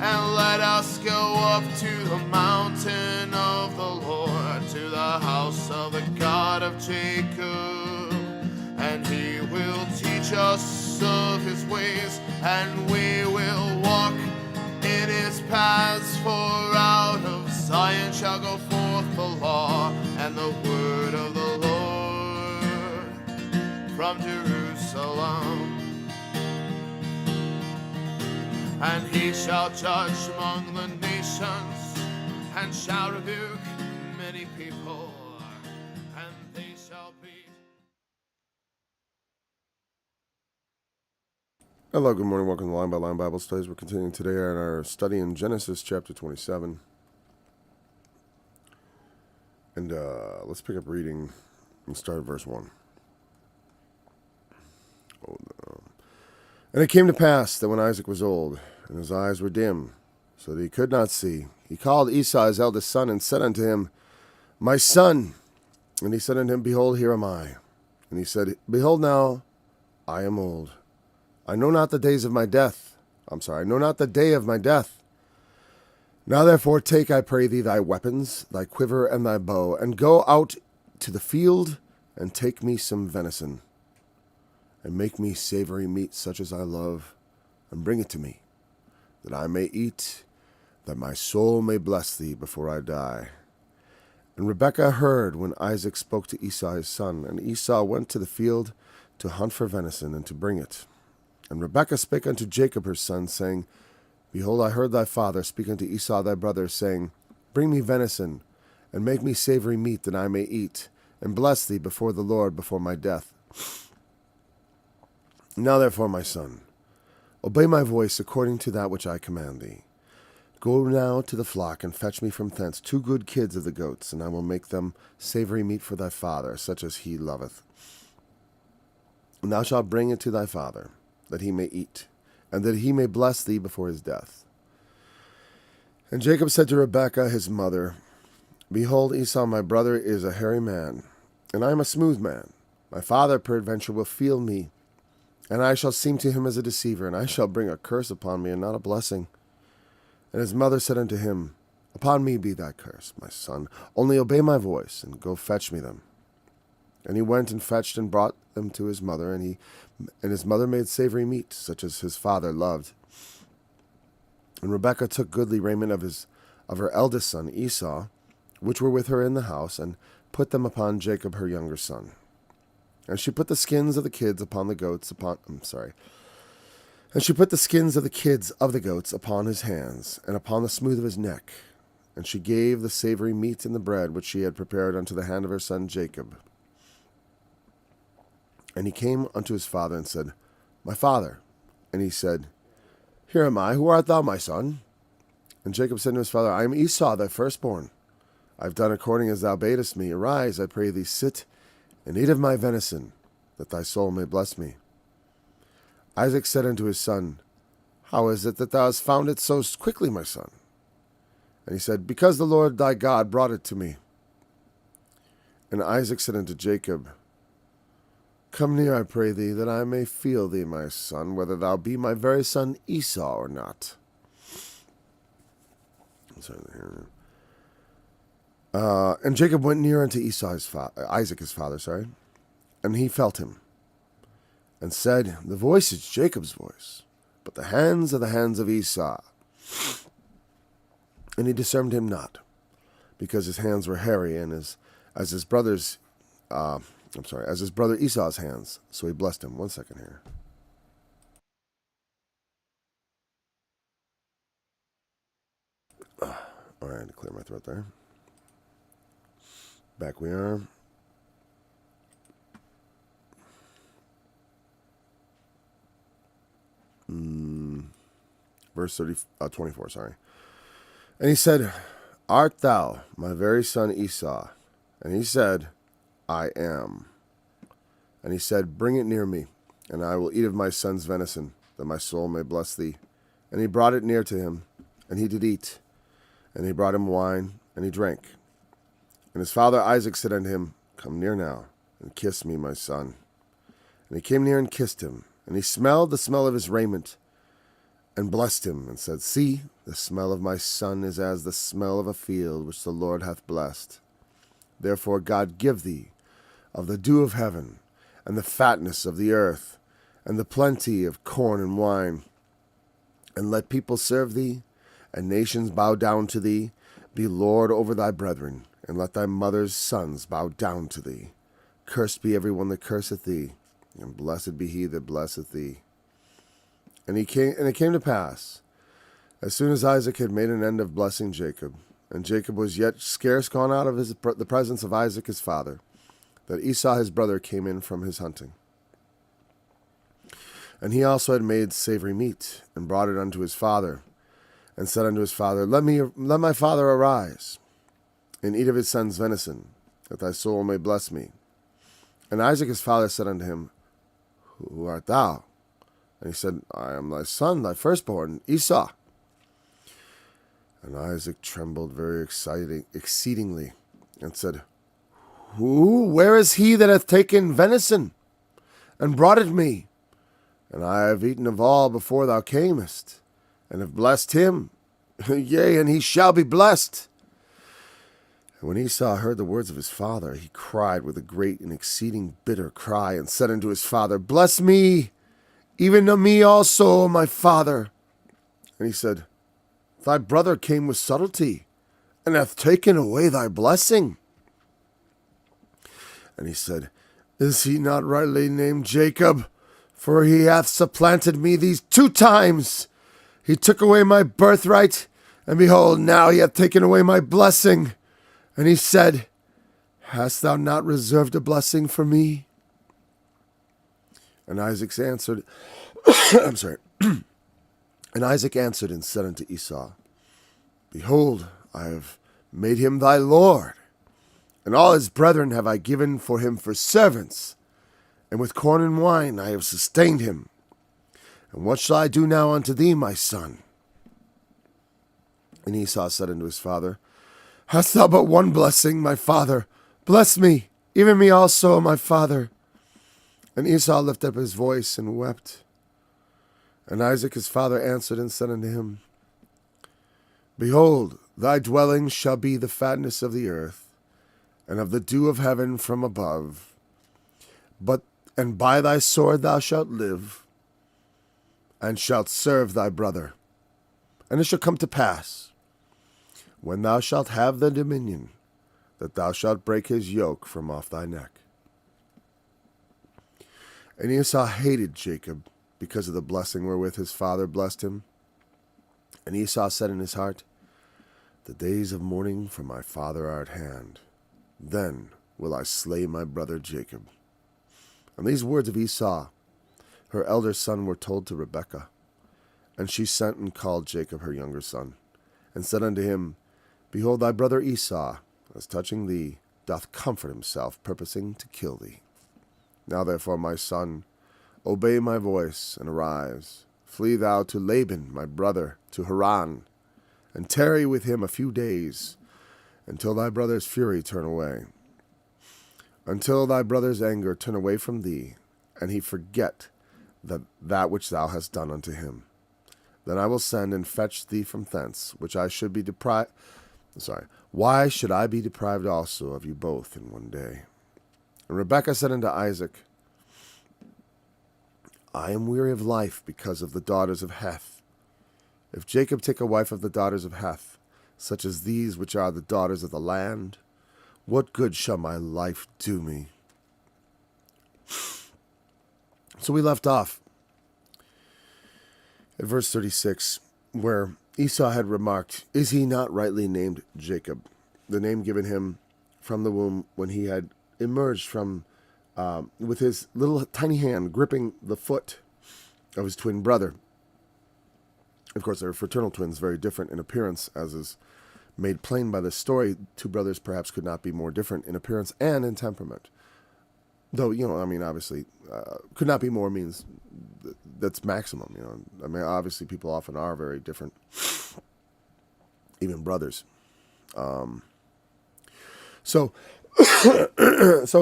and let us go up to the mountain of the Lord, to the house of the God of Jacob. And he will teach us of his ways, and we will walk in his paths. For out of Zion shall go forth the law and the word of the Lord from Jerusalem. And he shall judge among the nations, and shall rebuke many people, and they shall be... Hello, good morning. Welcome to Line by Line Bible Studies. We're continuing today on our study in Genesis chapter 27. And let's pick up reading and start at verse 1. And it came to pass that when Isaac was old, and his eyes were dim, so that he could not see, he called Esau his eldest son, and said unto him, My son. And he said unto him, Behold, here am I. And he said, Behold now, I am old. I know not the days of my death. I know not the day of my death. Now therefore take, I pray thee, thy weapons, thy quiver and thy bow, and go out to the field, and take me some venison, and make me savory meat such as I love, and bring it to me, that I may eat, that my soul may bless thee before I die. And Rebekah heard when Isaac spoke to Esau his son, and Esau went to the field to hunt for venison, and to bring it. And Rebekah spake unto Jacob her son, saying, Behold, I heard thy father speak unto Esau thy brother, saying, Bring me venison, and make me savory meat, that I may eat, and bless thee before the Lord before my death. Now therefore, my son, obey my voice according to that which I command thee. Go now to the flock, and fetch me from thence 2 good kids of the goats, and I will make them savory meat for thy father, such as he loveth. And thou shalt bring it to thy father, that he may eat, and that he may bless thee before his death. And Jacob said to Rebekah his mother, Behold, Esau my brother is a hairy man, and I am a smooth man. My father peradventure will feel me, and I shall seem to him as a deceiver, and I shall bring a curse upon me, and not a blessing. And his mother said unto him, Upon me be thy curse, my son, only obey my voice, and go fetch me them. And he went and fetched and brought them to his mother, and his mother made savory meat, such as his father loved. And Rebekah took goodly raiment of her eldest son Esau, which were with her in the house, and put them upon Jacob her younger son. And she put the skins of the kids upon the goats And she put the skins of the kids of the goats upon his hands, and upon the smooth of his neck. And she gave the savory meat and the bread which she had prepared unto the hand of her son Jacob. And he came unto his father, and said, My father. And he said, Here am I. Who art thou, my son? And Jacob said to his father, I am Esau, thy firstborn. I have done according as thou badest me. Arise, I pray thee, sit, and eat of my venison, that thy soul may bless me. Isaac said unto his son, How is it that thou hast found it so quickly, my son? And he said, Because the Lord thy God brought it to me. And Isaac said unto Jacob, Come near, I pray thee, that I may feel thee, my son, whether thou be my very son Esau or not. And Jacob went near unto Isaac his father, and he felt him, and said, The voice is Jacob's voice, but the hands are the hands of Esau. And he discerned him not, because his hands were hairy, and as his brother Esau's hands. So he blessed him. 1 second here. All right, I had to clear my throat there. Back we are. Verse 24, sorry. And he said, Art thou my very son Esau? And he said, I am. And he said, Bring it near me, and I will eat of my son's venison, that my soul may bless thee. And he brought it near to him, and he did eat. And he brought him wine, and he drank. And his father Isaac said unto him, Come near now, and kiss me, my son. And he came near and kissed him. And he smelled the smell of his raiment. and blessed him, and said, See, the smell of my son is as the smell of a field which the Lord hath blessed. Therefore God give thee of the dew of heaven, and the fatness of the earth, and the plenty of corn and wine. And let people serve thee, and nations bow down to thee. Be Lord over thy brethren, and let thy mother's sons bow down to thee. Cursed be every one that curseth thee, and blessed be he that blesseth thee. And it came to pass, as soon as Isaac had made an end of blessing Jacob, and Jacob was yet scarce gone out of the presence of Isaac his father, that Esau his brother came in from his hunting. And he also had made savory meat, and brought it unto his father, and said unto his father, Let my father arise, and eat of his son's venison, that thy soul may bless me. And Isaac his father said unto him, Who art thou? And he said, I am thy son, thy firstborn, Esau. And Isaac trembled very exceedingly, and said, Where is he that hath taken venison, and brought it me? And I have eaten of all before thou camest, and have blessed him. Yea, and he shall be blessed. And when Esau heard the words of his father, he cried with a great and exceeding bitter cry, and said unto his father, Bless me, even to me also, my father. And he said, Thy brother came with subtlety, and hath taken away thy blessing. And he said, Is he not rightly named Jacob? For he hath supplanted me these 2 times. He took away my birthright, and behold, now he hath taken away my blessing. And he said, Hast thou not reserved a blessing for me? And Isaac answered, And Isaac answered and said unto Esau, Behold, I have made him thy lord, and all his brethren have I given for him for servants, and with corn and wine I have sustained him. And what shall I do now unto thee, my son? And Esau said unto his father, Hast thou but one blessing, my father? Bless me, even me also, my father. And Esau lifted up his voice and wept. And Isaac his father answered and said unto him, Behold, thy dwelling shall be the fatness of the earth, and of the dew of heaven from above. And by thy sword thou shalt live, and shalt serve thy brother. And it shall come to pass, when thou shalt have the dominion, that thou shalt break his yoke from off thy neck. And Esau hated Jacob, because of the blessing wherewith his father blessed him. And Esau said in his heart, The days of mourning for my father are at hand. Then will I slay my brother Jacob. And these words of Esau, her elder son, were told to Rebekah. And she sent and called Jacob her younger son, and said unto him, Behold, thy brother Esau, as touching thee, doth comfort himself, purposing to kill thee. Now therefore, my son, obey my voice, and arise. Flee thou to Laban, my brother, to Haran, and tarry with him a few days, until thy brother's fury turn away. Until thy brother's anger turn away from thee, and he forget that which thou hast done unto him. Then I will send and fetch thee from thence, which I should be deprived. Why should I be deprived also of you both in one day? And Rebekah said unto Isaac, I am weary of life because of the daughters of Heth. If Jacob take a wife of the daughters of Heth, such as these which are the daughters of the land, what good shall my life do me? So we left off at verse 36, where Esau had remarked, Is he not rightly named Jacob? The name given him from the womb when he had emerged from, with his little tiny hand gripping the foot of his twin brother. Of course, they were fraternal twins, very different in appearance, as is made plain by the story. 2 brothers perhaps could not be more different in appearance and in temperament. Though, obviously, could not be more means that's maximum, obviously people often are very different, even brothers. So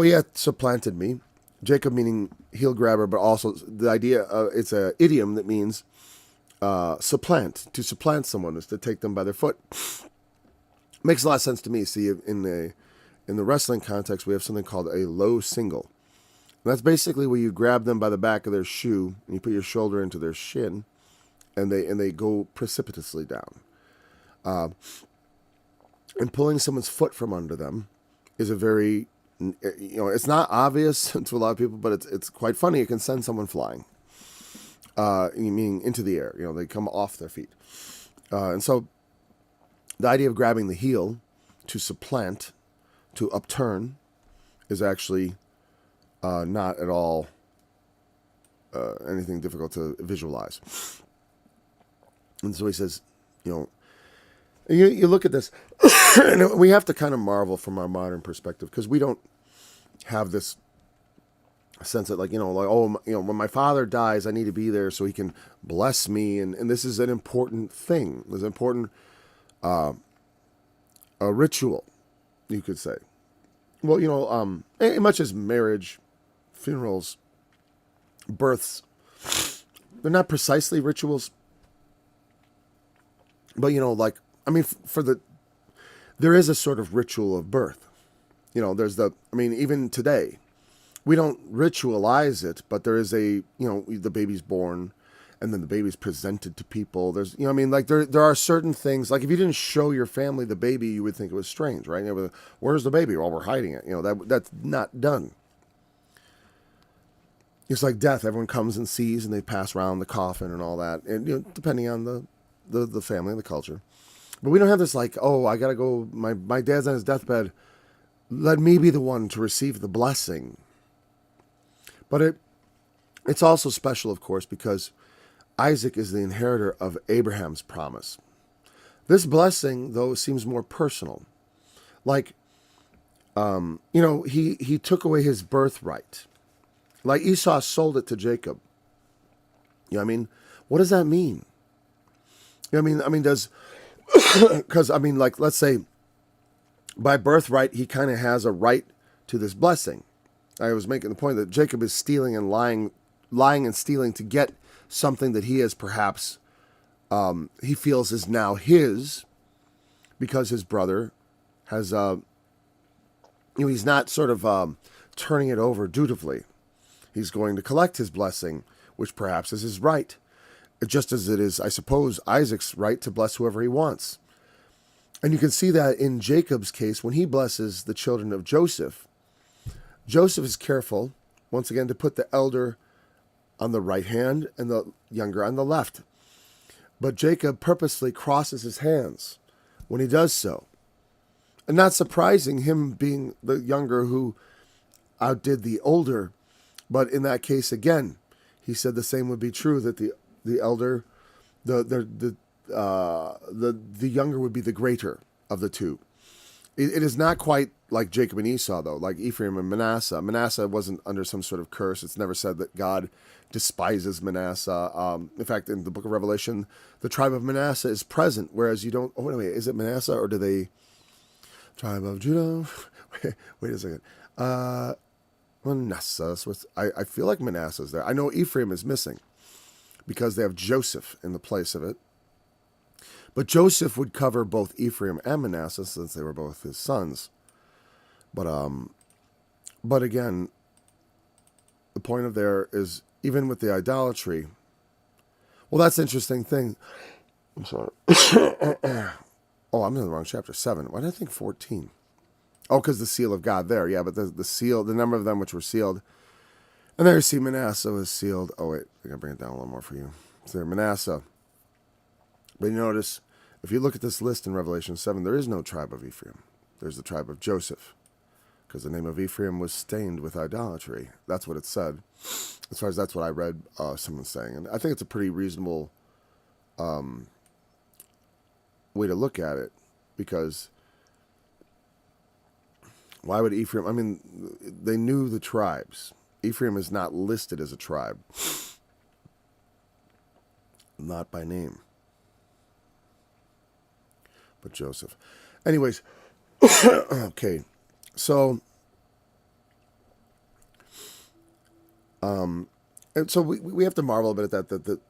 he had supplanted me. Jacob meaning heel grabber, but also the idea, it's an idiom that means to supplant someone is to take them by their foot. Makes a lot of sense to me. See, in the wrestling context, we have something called a low single. And that's basically where you grab them by the back of their shoe and you put your shoulder into their shin, and they go precipitously down. And pulling someone's foot from under them is a very, it's not obvious to a lot of people, but it's quite funny. It can send someone flying. Meaning into the air. They come off their feet. And so the idea of grabbing the heel to supplant, to upturn, is actually not at all anything difficult to visualize. And so he says, you look at this, and we have to kind of marvel from our modern perspective, because we don't have this sense that when my father dies, I need to be there so he can bless me, and this is an important thing. There's an important a ritual, you could say. Well, much as marriage, funerals, births, they're not precisely rituals, but there is a sort of ritual of birth. Even today, we don't ritualize it, but there is the baby's born, and then the baby's presented to people. There's, there are certain things, like if you didn't show your family the baby, you would think it was strange, right? Where's the baby? Well, we're hiding it. That's not done. It's like death. Everyone comes and sees, and they pass around the coffin and all that, and depending on the family and the culture. But we don't have this I gotta go. My dad's on his deathbed. Let me be the one to receive the blessing. But it's also special, of course, because Isaac is the inheritor of Abraham's promise. This blessing, though, seems more personal. He took away his birthright. Like Esau sold it to Jacob. What does that mean? Because let's say by birthright, he kind of has a right to this blessing. I was making the point that Jacob is stealing and lying and stealing to get something that he has perhaps, he feels is now his, because his brother has, he's not sort of turning it over dutifully. He's going to collect his blessing, which perhaps is his right, just as it is, I suppose, Isaac's right to bless whoever he wants. And you can see that in Jacob's case, when he blesses the children of Joseph, Joseph is careful, once again, to put the elder on the right hand and the younger on the left. But Jacob purposely crosses his hands when he does so. And not surprising, him being the younger who outdid the older. But in that case, again, he said the same would be true, that the elder, the younger would be the greater of the two. It is not quite like Jacob and Esau, though, like Ephraim and Manasseh. Manasseh wasn't under some sort of curse. It's never said that God despises Manasseh. In fact, in the book of Revelation, the tribe of Manasseh is present, whereas you don't... Oh, wait, is it Manasseh, or do they... Tribe of Judah? Wait a second. Manasseh. So I feel like Manasseh's there. I know Ephraim is missing, because they have Joseph in the place of it. But Joseph would cover both Ephraim and Manasseh, since they were both his sons. But again, the point of there is, even with the idolatry, well, that's an interesting thing. I'm sorry. Oh, I'm in the wrong chapter, 7. Why did I think 14? Oh, because the seal of God there. Yeah, but the seal, the number of them which were sealed. And there you see Manasseh was sealed. Oh, wait, I got to bring it down a little more for you. So there, Manasseh. But you notice, if you look at this list in Revelation 7, there is no tribe of Ephraim. There's the tribe of Joseph, because the name of Ephraim was stained with idolatry. That's what it said. As far as that's what I read someone saying. And I think it's a pretty reasonable way to look at it, because why would Ephraim... I mean, they knew the tribes. Ephraim is not listed as a tribe. Not by name. But Joseph. Anyways, okay, so and so we have to marvel a bit at that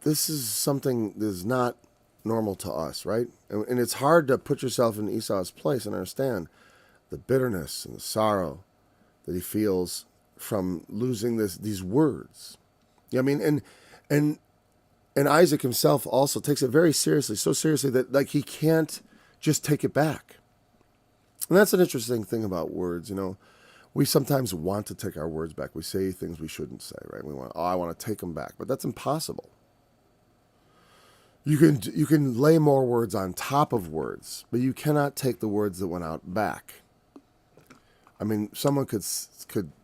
this is something that is not normal to us, right? And it's hard to put yourself in Esau's place and understand the bitterness and the sorrow that he feels from losing these words. I mean, and Isaac himself also takes it very seriously, so seriously that like he can't just take it back. And that's an interesting thing about words, We sometimes want to take our words back. We say things we shouldn't say, right? I want to take them back, but that's impossible. You can lay more words on top of words, but you cannot take the words that went out back. I mean, someone could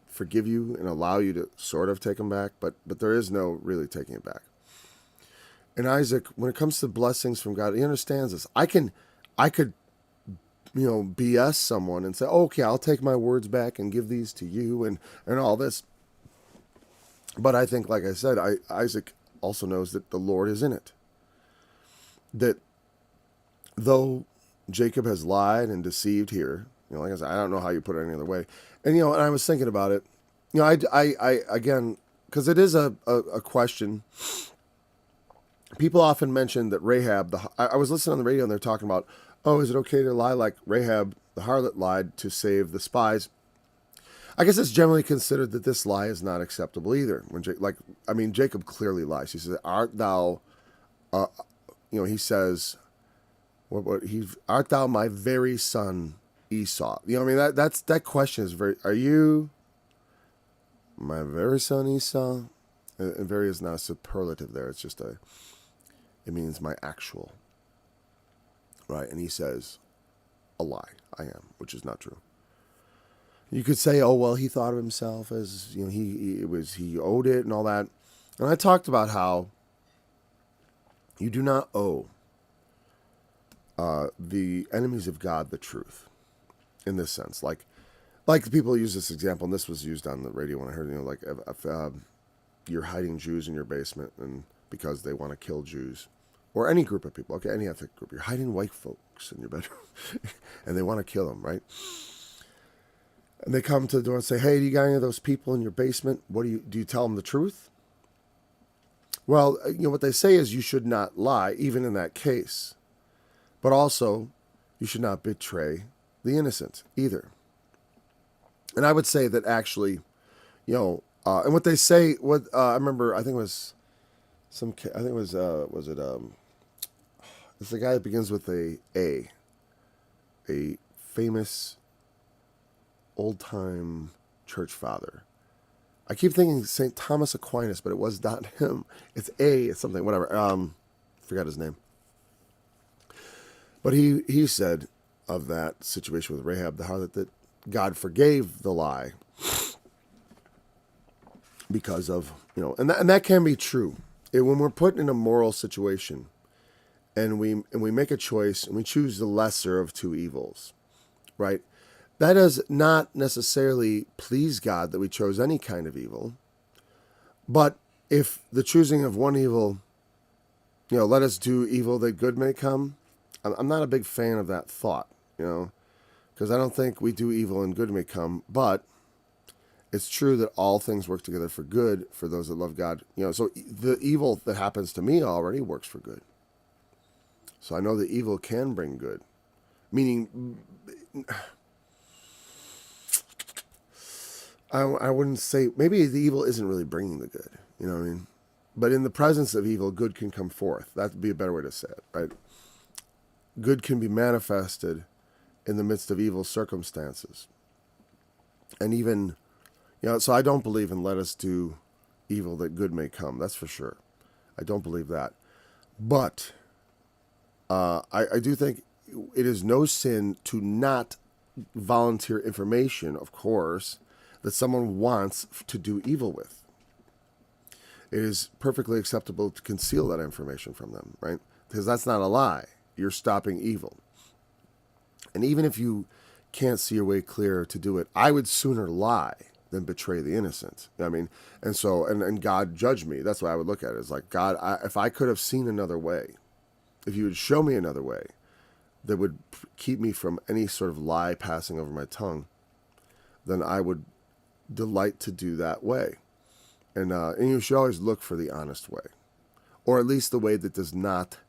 forgive you and allow you to sort of take them back, but there is no really taking it back. And Isaac, when it comes to blessings from God, he understands this. I could, BS someone and say, okay, I'll take my words back and give these to you and all this. But I think, like I said, Isaac also knows that the Lord is in it. That though Jacob has lied and deceived here, like I said, I don't know how you put it any other way. And, and I was thinking about it, I again, because it is a question. People often mention that Rahab, I was listening on the radio and they're talking about, is it okay to lie like Rahab, the harlot, lied to save the spies? I guess it's generally considered that this lie is not acceptable either. Jacob clearly lies. He says, art thou, he says, art thou my very son Esau? That question is are you my very son Esau? And very is not a superlative there. It's just it means my actual. Right, and he says, a lie, I am, which is not true. You could say, he thought of himself as, he owed it and all that. And I talked about how you do not owe the enemies of God the truth, in this sense. Like people use this example, and this was used on the radio when I heard, if you're hiding Jews in your basement and because they want to kill Jews. Or any group of people, okay, any ethnic group. You're hiding white folks in your bedroom, and they want to kill them, right? And they come to the door and say, hey, do you got any of those people in your basement? Do you tell them the truth? Well, what they say is you should not lie, even in that case. But also, you should not betray the innocent, either. And I would say that actually, and what they say, I remember, I think it was... it's the guy that begins with a famous old-time church father. I keep thinking St. Thomas Aquinas, but it was not him. It's something, whatever. Forgot his name. But he said of that situation with Rahab the harlot that God forgave the lie because of, and that can be true. When we're put in a moral situation and we make a choice and we choose the lesser of two evils, right? That does not necessarily please God that we chose any kind of evil. But if the choosing of one evil, let us do evil that good may come, I'm not a big fan of that thought, because I don't think we do evil and good may come, but it's true that all things work together for good for those that love God. So the evil that happens to me already works for good. So I know that evil can bring good. Meaning, I wouldn't say, maybe the evil isn't really bringing the good. You know what I mean? But in the presence of evil, good can come forth. That would be a better way to say it, right? Good can be manifested in the midst of evil circumstances. And even... so I don't believe in let us do evil that good may come. That's for sure. I don't believe that. But I do think it is no sin to not volunteer information, of course, that someone wants to do evil with. It is perfectly acceptable to conceal that information from them, right? Because that's not a lie. You're stopping evil. And even if you can't see your way clear to do it, I would sooner lie than betray the innocent. And so, and God judged me. That's why I would look at it. It's like, God, if I could have seen another way, if you would show me another way that would keep me from any sort of lie passing over my tongue, then I would delight to do that way. And you should always look for the honest way. or at least the way that does not,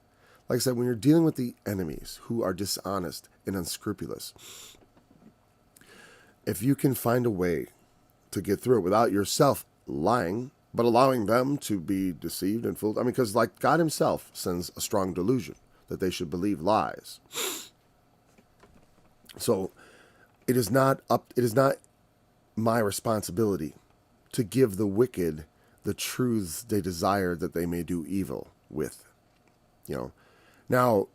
like I said, when you're dealing with the enemies who are dishonest and unscrupulous, if you can find a way to get through it without yourself lying, but allowing them to be deceived and fooled. I mean, because like God himself sends a strong delusion that they should believe lies. So it is not my responsibility to give the wicked the truths they desire that they may do evil with. Now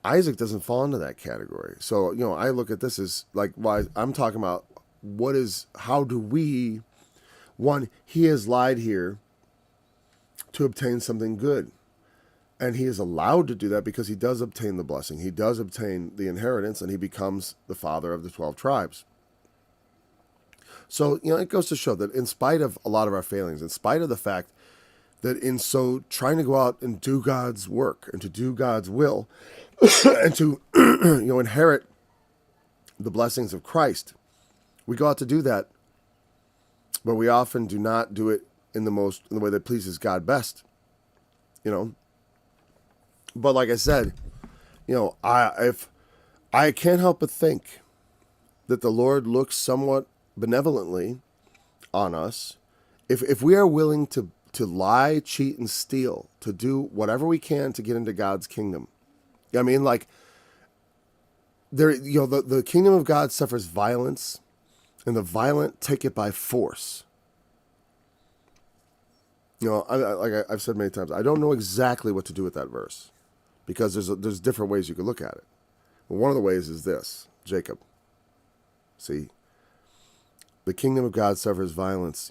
Isaac doesn't fall into that category. So, I look at this as like, why I'm talking about how do we, one, he has lied here to obtain something good. And he is allowed to do that because he does obtain the blessing. He does obtain the inheritance, and he becomes the father of the 12 tribes. So, it goes to show that in spite of a lot of our failings, in spite of the fact that in so trying to go out and do God's work and to do God's will and to, inherit the blessings of Christ, we go out to do that, but we often do not do it in the way that pleases God best, But like I said, I can't help but think that the Lord looks somewhat benevolently on us if we are willing to lie, cheat, and steal, to do whatever we can to get into God's kingdom. I mean, like the kingdom of God suffers violence, and the violent take it by force. Like I've said many times, I don't know exactly what to do with that verse, because there's different ways you could look at it. But one of the ways is this: Jacob. See, the kingdom of God suffers violence.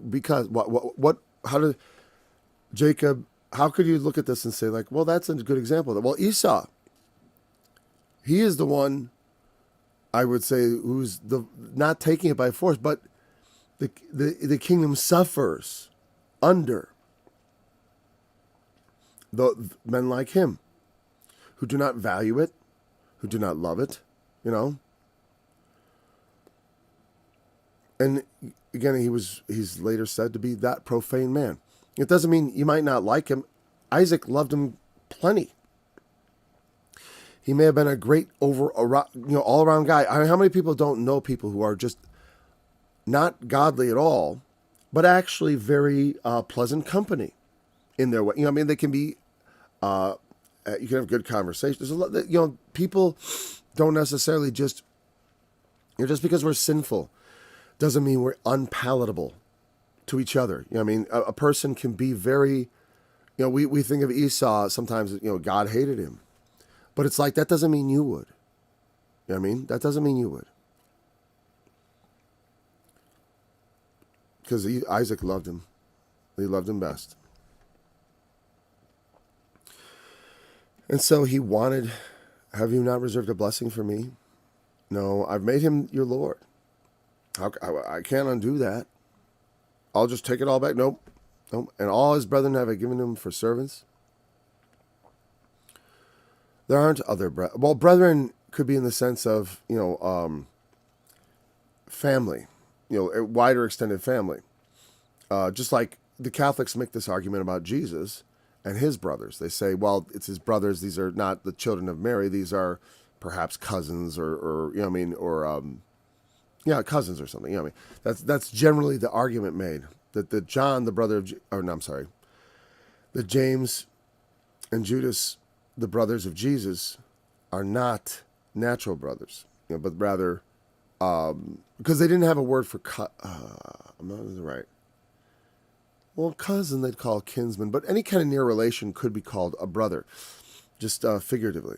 Because how did Jacob? How could you look at this and say like, well, that's a good example of that? Well, Esau, he is the one, I would say, who's not taking it by force, but the kingdom suffers under the men like him, who do not value it, who do not love it, And again, he's later said to be that profane man. It doesn't mean you might not like him. Isaac loved him plenty. He may have been a great all around guy. I mean, how many people don't know people who are just not godly at all, but actually very pleasant company in their way? They can be. You can have good conversations. There's a lot. People don't necessarily just because we're sinful doesn't mean we're unpalatable to each other. A person can be very, we think of Esau sometimes, God hated him. But it's like, that doesn't mean you would. That doesn't mean you would. Because Isaac loved him. He loved him best. And so he wanted, have you not reserved a blessing for me? No, I've made him your Lord. I can't undo that. I'll just take it all back. Nope. And all his brethren have I given him for servants. There aren't other brethren. Well, brethren could be in the sense of, family, a wider extended family. Just like the Catholics make this argument about Jesus and his brothers. They say, well, it's his brothers. These are not the children of Mary. These are perhaps cousins cousins or something. That's generally the argument made, that John, the brother of, that James and Judas, the brothers of Jesus, are not natural brothers, but rather, because they didn't have a word for, I'm not right. Well, cousin they'd call kinsman, but any kind of near relation could be called a brother, just figuratively.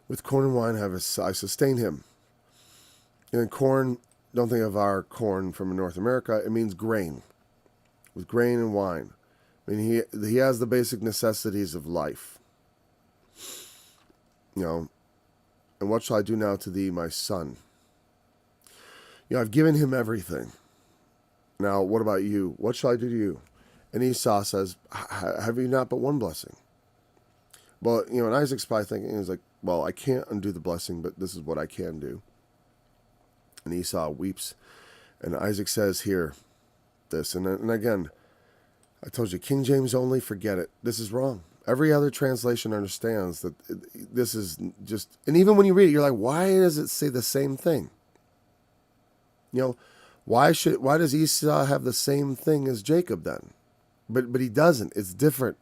With corn and wine I sustain him. And corn, don't think of our corn from North America. It means grain. With grain and wine. He has the basic necessities of life. And what shall I do now to thee, my son? I've given him everything. Now, what about you? What shall I do to you? And Esau says, have you not but one blessing? But, and Isaac's probably thinking, he's like, well, I can't undo the blessing, but this is what I can do. And Esau weeps. And Isaac says here, this. And again, I told you, King James only, forget it. This is wrong. Every other translation understands that this is just, and even when you read it, you're like, why does it say the same thing? You know, why does Esau have the same thing as Jacob then? But he doesn't. It's different.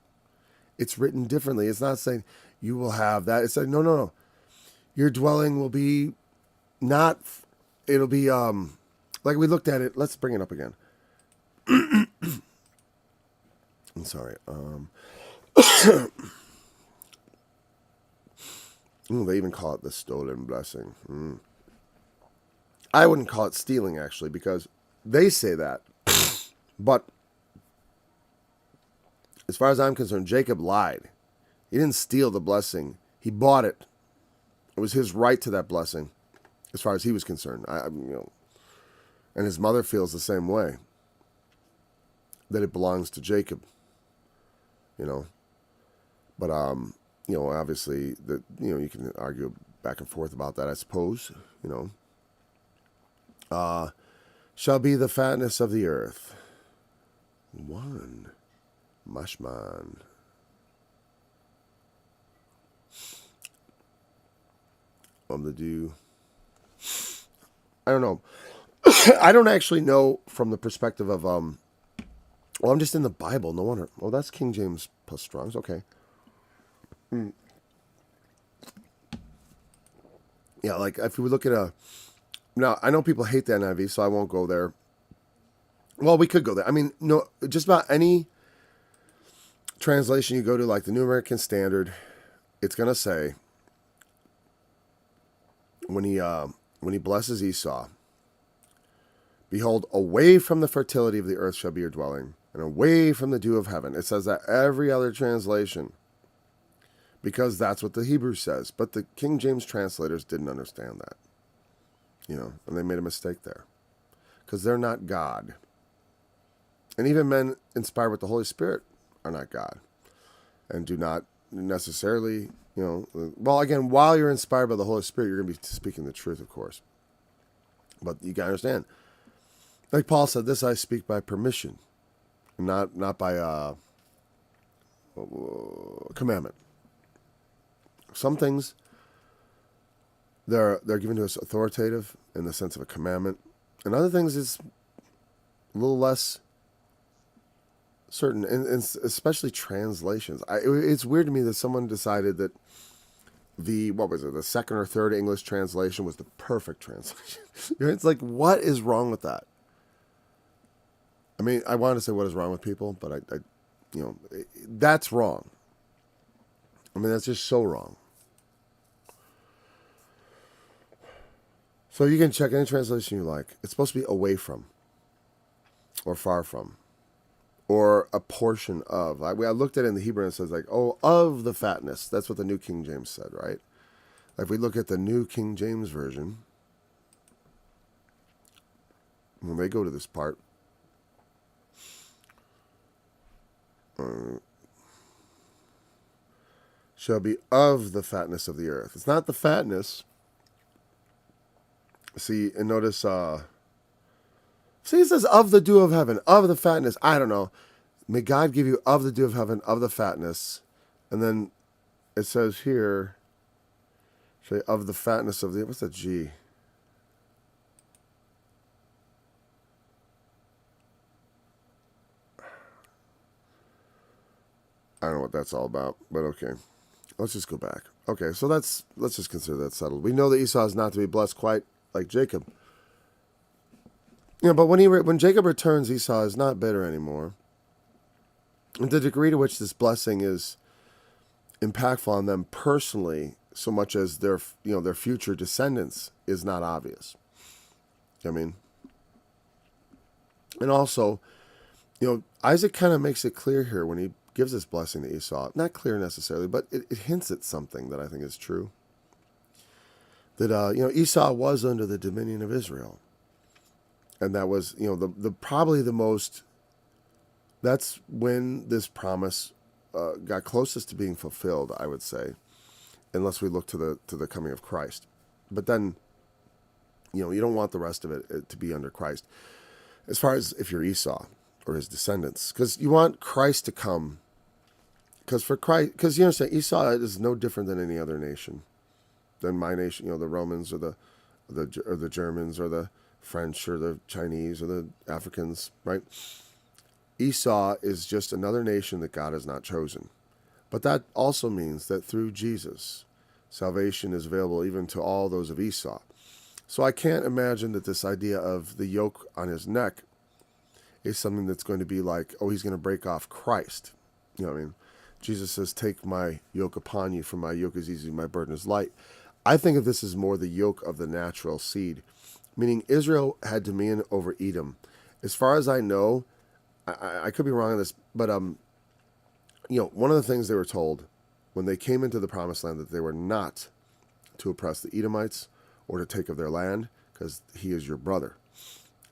It's written differently. It's not saying you will have that. It's like, no. Your dwelling will be not, it'll be, like we looked at it. Let's bring it up again. I'm sorry. They even call it the stolen blessing. I wouldn't call it stealing, actually, because they say that. But as far as I'm concerned, Jacob lied. He didn't steal the blessing. He bought it. It was his right to that blessing, as far as he was concerned. And his mother feels the same way, that it belongs to Jacob. But obviously you can argue back and forth about that, I suppose. Shall be the fatness of the earth. One. Mashman. The dew. I don't know. I don't actually know from the perspective of I'm just in the Bible. No wonder. Oh, that's King James plus Strong's. Okay. Yeah, like if we look at now, I know people hate the NIV, so I won't go there. Well, we could go there. I mean, no, just about any translation you go to, like the New American Standard, it's gonna say when he blesses Esau, behold, away from the fertility of the earth shall be your dwelling, and away from the dew of heaven. It says that every other translation, because that's what the Hebrew says. But the King James translators didn't understand that, and they made a mistake there, because they're not God. And even men inspired with the Holy Spirit are not God, and do not necessarily, well, again, while you're inspired by the Holy Spirit, you're going to be speaking the truth, of course. But you got to understand, like Paul said, this I speak by permission, not by commandment. Some things, they're given to us authoritative in the sense of a commandment, and other things is a little less certain, and especially translations. It's weird to me that someone decided that the second or third English translation was the perfect translation. It's like, what is wrong with that? I mean, I wanted to say what is wrong with people, but that's wrong. I mean, that's just so wrong. So you can check any translation you like. It's supposed to be away from, or far from, or a portion of. I looked at it in the Hebrew and it says of the fatness. That's what the New King James said, right? If we look at the New King James Version, when they go to this part, shall be of the fatness of the earth. It's not the fatness. See, and notice, it says of the dew of heaven, of the fatness. I don't know. May God give you of the dew of heaven, of the fatness. And then it says here, say, of the fatness of the, what's that G? I don't know what that's all about, but okay. Let's just go back. Okay, so let's just consider that settled. We know that Esau is not to be blessed quite like Jacob. But when Jacob returns, Esau is not bitter anymore. And the degree to which this blessing is impactful on them personally, so much as their future descendants, is not obvious. I mean, and also, Isaac kind of makes it clear here when he gives this blessing to Esau. Not clear necessarily, but it hints at something that I think is true. That Esau was under the dominion of Israel, and that was the probably the most. That's when this promise got closest to being fulfilled, I would say, unless we look to the coming of Christ. But then, you don't want the rest of it to be under Christ. As far as if you're Esau, or his descendants, because you want Christ to come. Because for Christ, because you understand, Esau is no different than any other nation, than my nation. You know, the Romans or the Germans or the French or the Chinese or the Africans, right? Esau is just another nation that God has not chosen. But that also means that through Jesus, salvation is available even to all those of Esau. So I can't imagine that this idea of the yoke on his neck is something that's going to be like, oh, he's going to break off Christ. You know what I mean? Jesus says, take my yoke upon you, for my yoke is easy, my burden is light. I think of this as more the yoke of the natural seed, meaning Israel had dominion over Edom. As far as I know, I could be wrong on this, but one of the things they were told when they came into the promised land, that they were not to oppress the Edomites or to take of their land, because he is your brother.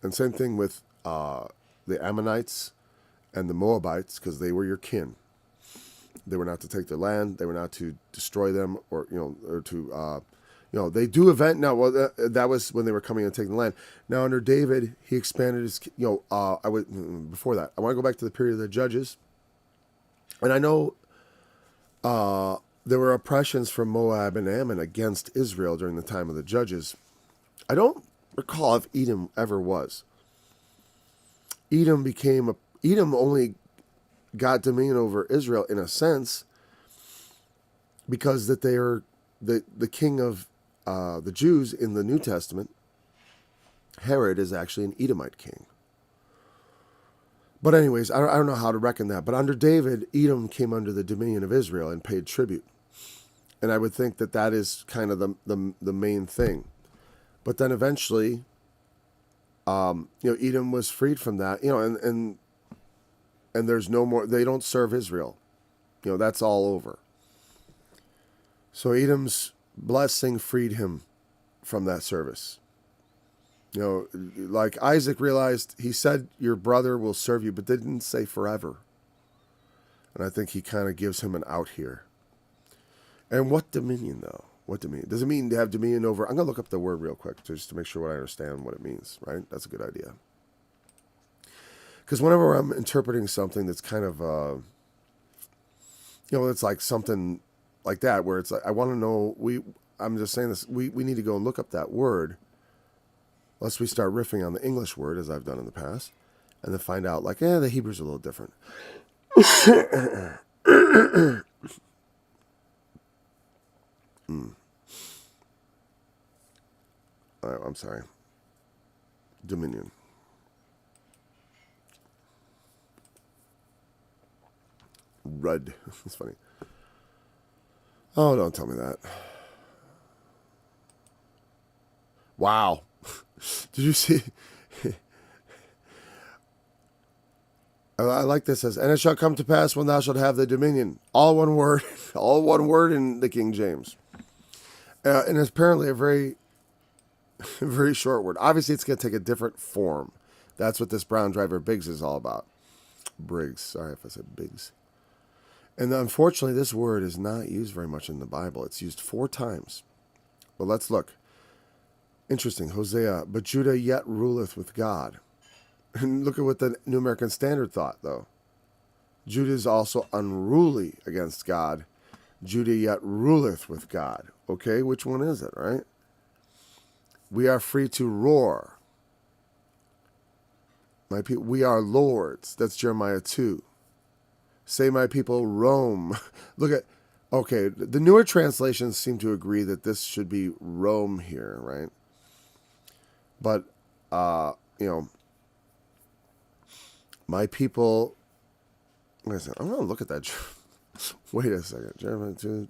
And same thing with the Ammonites and the Moabites, because they were your kin. They were not to take their land. They were not to destroy them, or to they do event now. Well, that was when they were coming and taking the land. Now under David, he expanded his. Before that, I want to go back to the period of the judges, and I know there were oppressions from Moab and Ammon against Israel during the time of the judges. I don't recall if Edom ever was. Edom only got dominion over Israel in a sense because that they are the king of the Jews in the New Testament. Herod is actually an Edomite king. But anyways, I don't know how to reckon that. But under David, Edom came under the dominion of Israel and paid tribute. And I would think that is kind of the main thing. But then eventually, Edom was freed from that. And there's no more. They don't serve Israel. That's all over. So Edom's blessing freed him from that service. Like Isaac realized, he said, your brother will serve you, but didn't say forever. And I think he kind of gives him an out here. And what dominion, though? What dominion? Does it mean to have dominion over? I'm going to look up the word real quick just to make sure I understand what it means, right? That's a good idea. Because whenever I'm interpreting something that's kind of, it's like something like that, where it's like, I want to know, I'm just saying this, we need to go and look up that word, lest we start riffing on the English word, as I've done in the past, and then find out, like, the Hebrew's a little different. I'm sorry. Dominion. Rud. That's funny. Oh, don't tell me that. Wow. Did you see? I like this. Says, and it shall come to pass when thou shalt have the dominion. All one word. All one word in the King James. And it's apparently a very, very short word. Obviously, it's going to take a different form. That's what this Brown Driver Biggs is all about. Briggs. Sorry if I said Biggs. And unfortunately, this word is not used very much in the Bible. It's used 4 times. But let's look. Interesting. Hosea, but Judah yet ruleth with God. And look at what the New American Standard thought, though. Judah is also unruly against God. Judah yet ruleth with God. Okay, which one is it, right? We are free to roar. My people, we are lords. That's Jeremiah 2. Say my people roam. Look at, okay, the newer translations seem to agree that this should be roam here, right? But, my people, wait a second, I'm going to look at that. Wait a second. Jeremiah 2.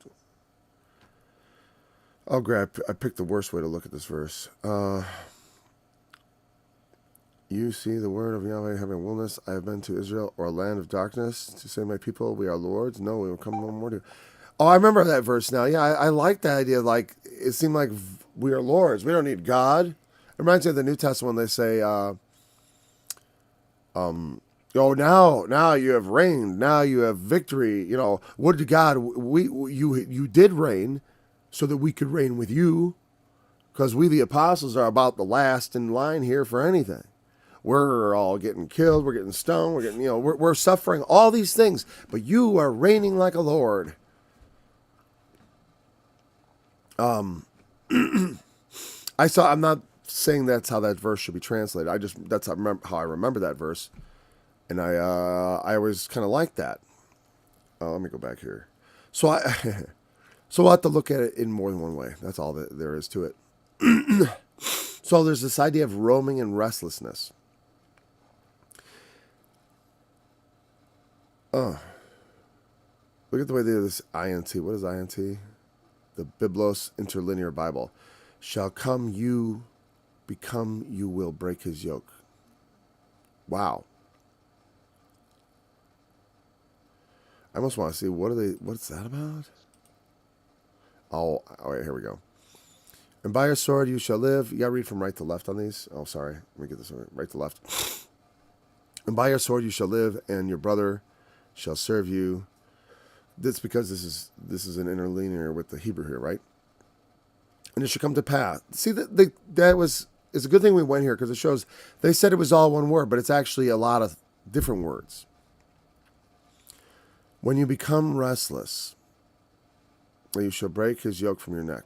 Oh, great. I picked the worst way to look at this verse. You see the word of Yahweh having wilderness. I have been to Israel, or a land of darkness, to say, my people, we are lords. No, we will come no more to. Oh, I remember that verse now. Yeah, I like that idea. Like, it seemed like we are lords. We don't need God. It reminds me of the New Testament when they say, now you have reigned. Now you have victory. Would to God, you did reign so that we could reign with you, because we, the apostles, are about the last in line here for anything. we're all getting killed, we're getting stoned, we're getting, we're suffering all these things, but you are reigning like a lord. I'm not saying that's how that verse should be translated. That's how I remember that verse. And I always kind of like that. Let me go back here. So we'll have to look at it in more than one way. That's all that there is to it. So there's this idea of roaming and restlessness. Look at the way they do this INT. What is INT? The Biblos Interlinear Bible. Shall come you, become you will break his yoke. Wow. I almost want to see what's that about? Oh, wait, here we go. And by your sword you shall live. You gotta read from right to left on these. Oh, sorry. Let me get this right to left. And by your sword you shall live, and your brother shall serve you. That's because this is an interlinear with the Hebrew here, right? And it should come to pass. See, it's a good thing we went here, because it shows they said it was all one word, but it's actually a lot of different words. When you become restless, you shall break his yoke from your neck.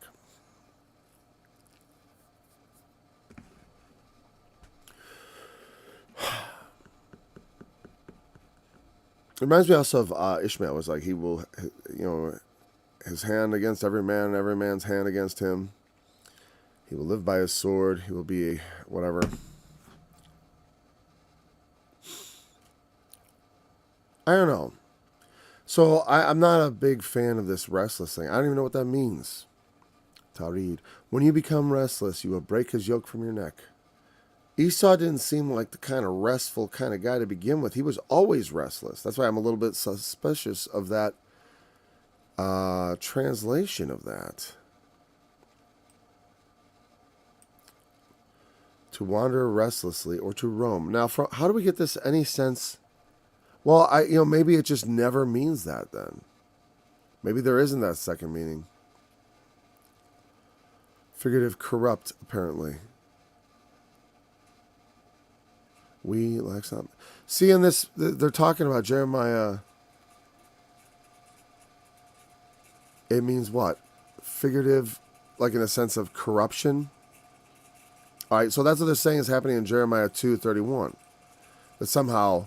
It reminds me also of Ishmael. It was like he will, his hand against every man, and every man's hand against him. He will live by his sword. He will be whatever. I don't know. So I'm not a big fan of this restless thing. I don't even know what that means. Tarid. When you become restless, you will break his yoke from your neck. Esau didn't seem like the kind of restful kind of guy to begin with. He was always restless. That's why I'm a little bit suspicious of that translation of that. To wander restlessly or to roam. Now, how do we get this any sense? Well, maybe it just never means that then. Maybe there isn't that second meaning. Figurative corrupt, apparently. We like something. See, in this, they're talking about Jeremiah. It means what? Figurative, like in a sense of corruption. All right, so that's what they're saying is happening in Jeremiah 2:31. That somehow,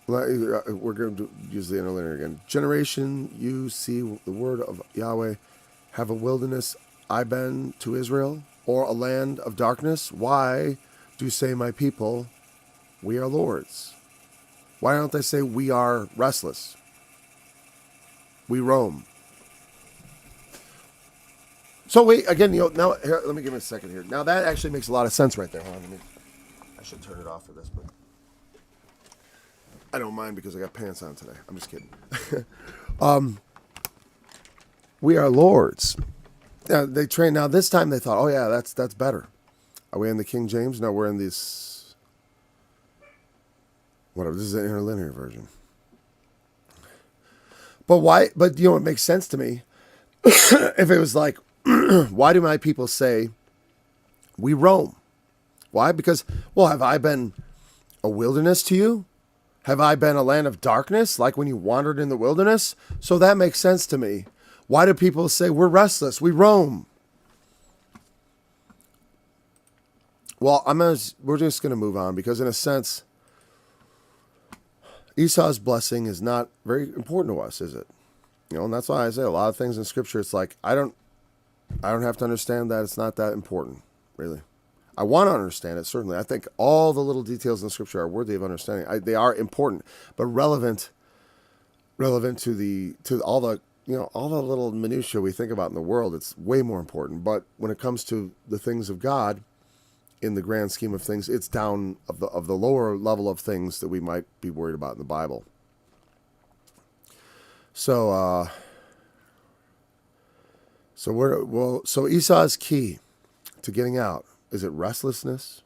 we're going to use the interlinear again. Generation, you see the word of Yahweh, have a wilderness I been to Israel, or a land of darkness? Why do say my people, we are lords? Why don't they say we are restless? We roam. So wait, again, now here, let me give me a second here. Now that actually makes a lot of sense right there. Hold on, I should turn it off for this, but I don't mind because I got pants on today. I'm just kidding. We are lords. They train now. This time they thought, oh yeah, that's better. Are we in the King James? No, we're in this. Whatever. This is an interlinear version. But why? But it makes sense to me. If it was like, why do my people say we roam? Why? Because, well, have I been a wilderness to you? Have I been a land of darkness, like when you wandered in the wilderness? So that makes sense to me. Why do people say we're restless, we roam? Well, we're just going to move on because, in a sense, Esau's blessing is not very important to us, is it? And that's why I say a lot of things in Scripture. It's like I don't have to understand that. It's not that important, really. I want to understand it, certainly. I think all the little details in Scripture are worthy of understanding. They are important, but relevant to all the all the little minutiae we think about in the world. It's way more important. But when it comes to the things of God, in the grand scheme of things, it's down of the lower level of things that we might be worried about in the Bible. So Esau's key to getting out, is it restlessness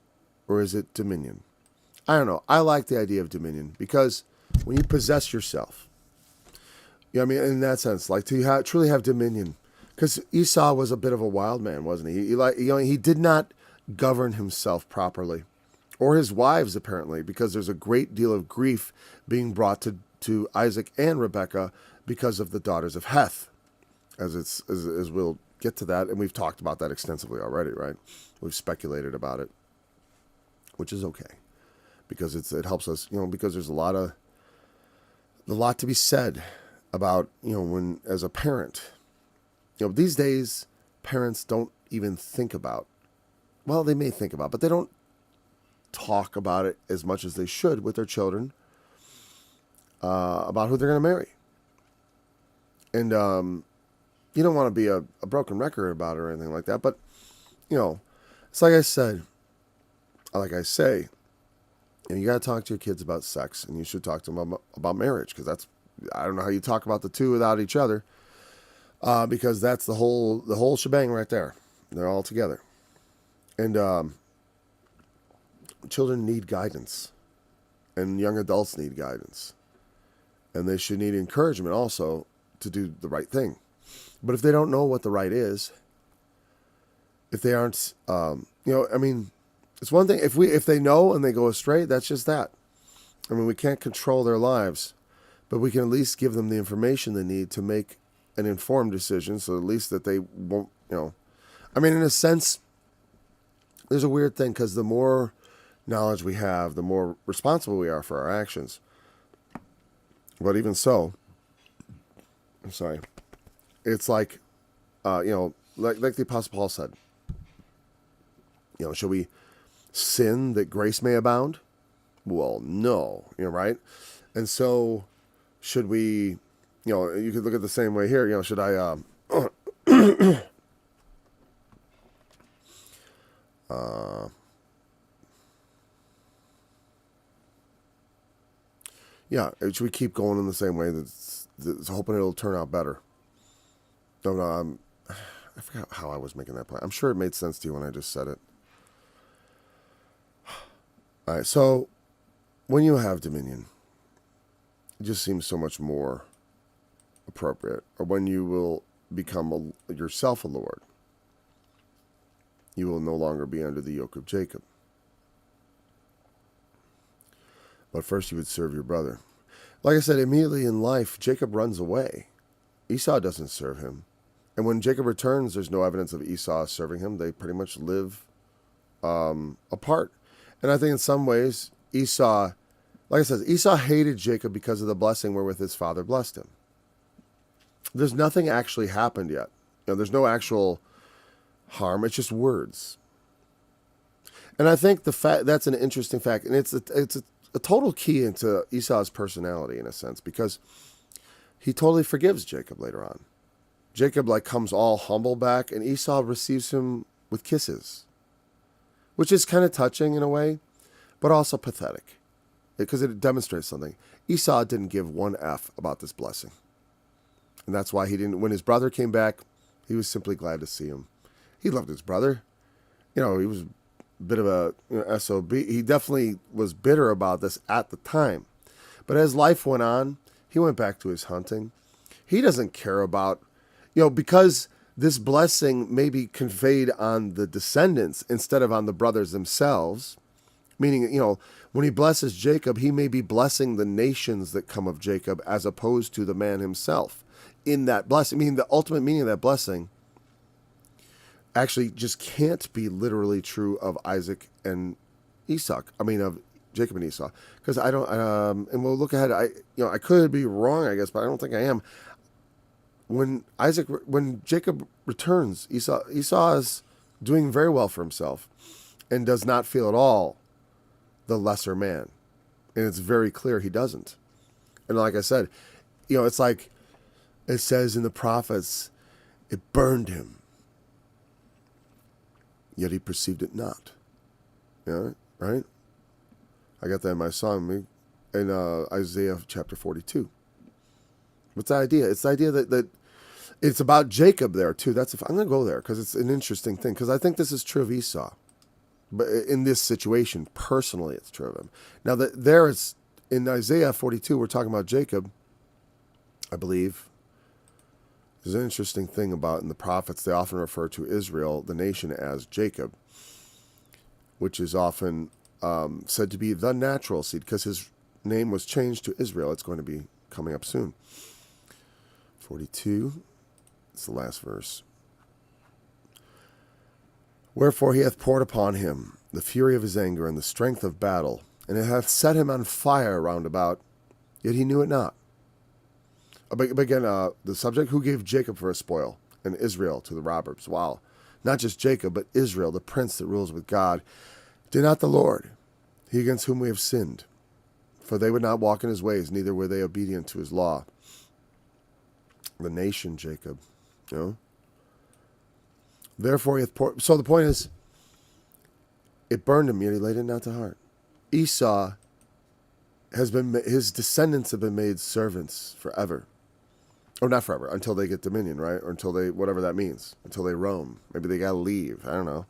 or is it dominion? I don't know. I like the idea of dominion because when you possess yourself, in that sense, like to truly have dominion, because Esau was a bit of a wild man, wasn't he? He did not govern himself properly, or his wives apparently, because there's a great deal of grief being brought to Isaac and Rebekah because of the daughters of Heth, as we'll get to that, and we've talked about that extensively already, right? We've speculated about it, which is okay, because it helps us, because there's a lot to be said about, when as a parent, these days parents don't even think about, well, they may think about, but they don't talk about it as much as they should with their children, about who they're going to marry. And you don't want to be a broken record about it or anything like that, but it's like I say, you got to talk to your kids about sex, and you should talk to them about marriage, because I don't know how you talk about the two without each other, because that's the whole shebang right there. They're all together. And children need guidance, and young adults need guidance, and they should need encouragement also to do the right thing. But if they don't know what the right is, if they aren't, it's one thing if they know and they go astray, that's just that. We can't control their lives, but we can at least give them the information they need to make an informed decision, so at least that they won't, in a sense, there's a weird thing, because the more knowledge we have, the more responsible we are for our actions. But even so, I'm sorry, it's like, like the Apostle Paul said, shall we sin that grace may abound? Well, no, right? And so should we, you could look at the same way here, should I, should we keep going in the same way, that's hoping it'll turn out better? No, I forgot how I was making that point. I'm sure it made sense to you when I just said it. All right, so when you have dominion, it just seems so much more appropriate. Or when you will become yourself a Lord, you will no longer be under the yoke of Jacob. But first you would serve your brother. Like I said, immediately in life, Jacob runs away. Esau doesn't serve him. And when Jacob returns, there's no evidence of Esau serving him. They pretty much live apart. And I think in some ways, Esau, like I said, Esau hated Jacob because of the blessing wherewith his father blessed him. There's nothing actually happened yet. There's no actual harm. It's just words. And I think that's an interesting fact. And it's a total key into Esau's personality, in a sense, because he totally forgives Jacob later on. Jacob comes all humble back, and Esau receives him with kisses, which is kind of touching in a way, but also pathetic, because it demonstrates something. Esau didn't give one F about this blessing. And that's why he didn't, when his brother came back, he was simply glad to see him. He loved his brother. He was a bit of a SOB. He definitely was bitter about this at the time. But as life went on, he went back to his hunting. He doesn't care about, because this blessing may be conveyed on the descendants instead of on the brothers themselves. Meaning, when he blesses Jacob, he may be blessing the nations that come of Jacob as opposed to the man himself in that blessing. Meaning the ultimate meaning of that blessing actually just can't be literally true of Isaac and Esau. Of Jacob and Esau. Because I don't, and we'll look ahead. I could be wrong, I guess, but I don't think I am. When Jacob returns, Esau is doing very well for himself and does not feel at all the lesser man. And it's very clear he doesn't. And like I said, it's like it says in the prophets, it burned him, yet he perceived it not. Right? I got that in my song in Isaiah chapter 42. What's the idea? It's the idea that it's about Jacob there too. I'm going to go there because it's an interesting thing, because I think this is true of Esau. But in this situation, personally, it's true of him. Now, there is, in Isaiah 42, we're talking about Jacob, I believe. There's an interesting thing about in the prophets, they often refer to Israel, the nation, as Jacob. which is often said to be the natural seed, because his name was changed to Israel. It's going to be coming up soon. 42, it's the last verse. Wherefore he hath poured upon him the fury of his anger and the strength of battle, and it hath set him on fire round about, yet he knew it not. But again, the subject, who gave Jacob for a spoil, and Israel to the robbers. Wow. Not just Jacob, but Israel, the prince that rules with God. Did not the Lord, he against whom we have sinned? For they would not walk in his ways, neither were they obedient to his law. The nation, Jacob, you know. Therefore he hath poured. So the point is, it burned him, yet he laid it not to heart. Esau has been, his descendants have been made servants forever. Or not forever, until they get dominion, right? Or until they, whatever that means, until they roam. Maybe they got to leave. I don't know.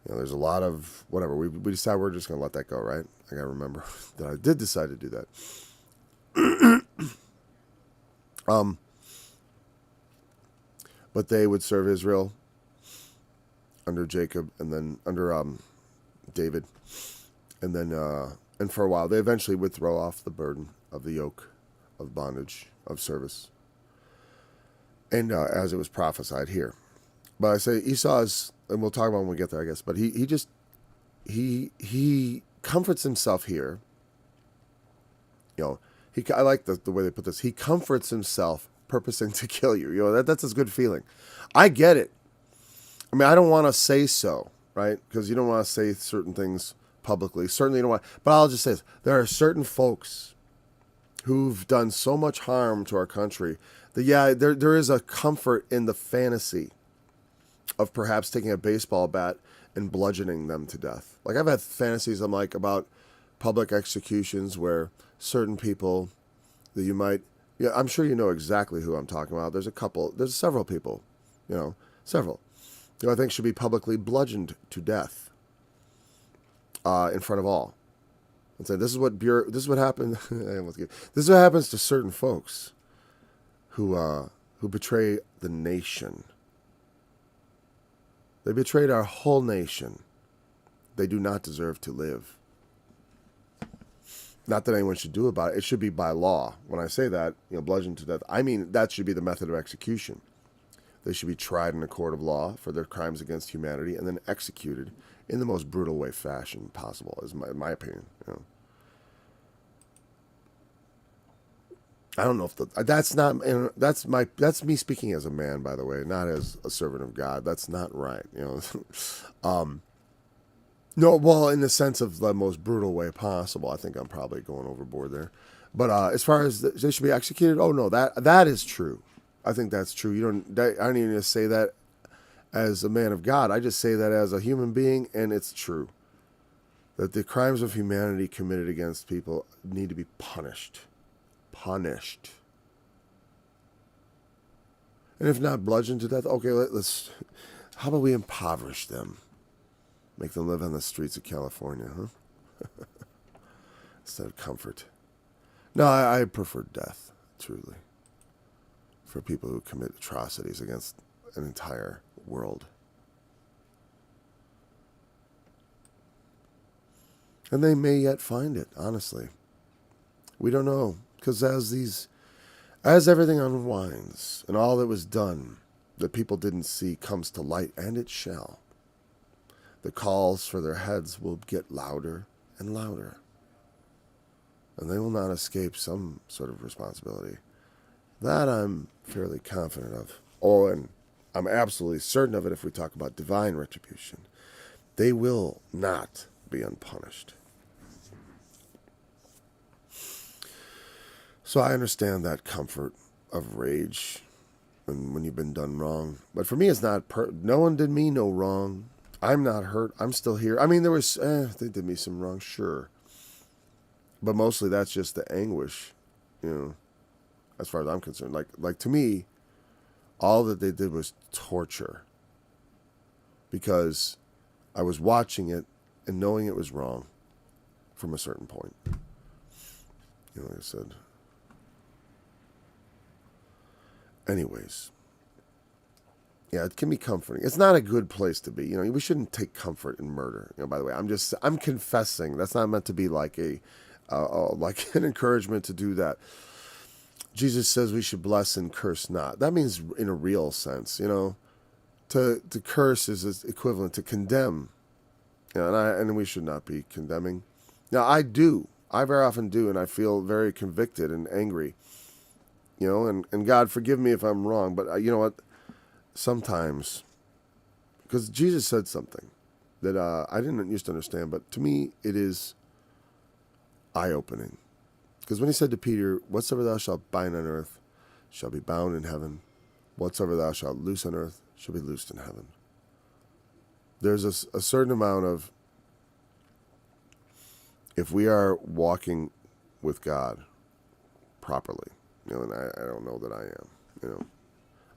You know, there's a lot of, whatever. We decide we're just going to let that go, right? I got to remember that I did decide to do that. But they would serve Israel under Jacob and then under David. And then, and for a while, they eventually would throw off the burden of the yoke of bondage, of service. And as it was prophesied here. But I say Esau is, and we'll talk about when we get there, I guess, but he comforts himself here. You know, I like the way they put this. He comforts himself purposing to kill you. You know, that's a good feeling. I get it. I mean, I don't want to say so, right? Because you don't want to say certain things publicly. Certainly you don't want, but I'll just say this. There are certain folks who've done so much harm to our country that, yeah, there is a comfort in the fantasy of perhaps taking a baseball bat and bludgeoning them to death. Like, I've had fantasies, about public executions where certain people that you might, yeah, I'm sure you know exactly who I'm talking about. There's several people, several, who I think should be publicly bludgeoned to death in front of all. And say, this is what happened. This is what happens to certain folks who betray the nation. They betrayed our whole nation. They do not deserve to live. Not that anyone should do about it. It should be by law. When I say that, bludgeoned to death, I mean that should be the method of execution. They should be tried in a court of law for their crimes against humanity and then executed in the most brutal way fashion possible, is my opinion. I don't know if that's me speaking as a man, by the way, not as a servant of God. That's not right. No, well, in the sense of the most brutal way possible. I think I'm probably going overboard there. But as far as they should be executed, oh no, that is true. I think that's true. I don't even just say that as a man of God. I just say that as a human being, and it's true. That the crimes of humanity committed against people need to be punished. Punished. And if not bludgeoned to death, okay, let's. How about we impoverish them? Make them live on the streets of California, huh? Instead of comfort. No, I prefer death, truly. For people who commit atrocities against an entire world. And they may yet find it, honestly. We don't know. Because as everything unwinds, and all that was done that people didn't see comes to light, and it shall, the calls for their heads will get louder and louder. And they will not escape some sort of responsibility. That I'm fairly confident of. Oh, and I'm absolutely certain of it if we talk about divine retribution. They will not be unpunished. So I understand that comfort of rage when you've been done wrong. But for me, it's not, no one did me no wrong. I'm not hurt. I'm still here. I mean, they did me some wrong, sure. But mostly that's just the anguish, as far as I'm concerned. Like to me, all that they did was torture. Because I was watching it and knowing it was wrong from a certain point. Like I said. Anyways. Yeah, it can be comforting. It's not a good place to be. We shouldn't take comfort in murder. By the way, I'm confessing. That's not meant to be like like an encouragement to do that. Jesus says we should bless and curse not. That means in a real sense, to curse is equivalent to condemn. And we should not be condemning. Now, I very often do, and I feel very convicted and angry. And God, forgive me if I'm wrong, but you know what? Sometimes, because Jesus said something that I didn't used to understand, but to me it is eye-opening. Because when he said to Peter, whatsoever thou shalt bind on earth shall be bound in heaven. Whatsoever thou shalt loose on earth shall be loosed in heaven. There's a certain amount of, if we are walking with God properly, and I don't know that I am,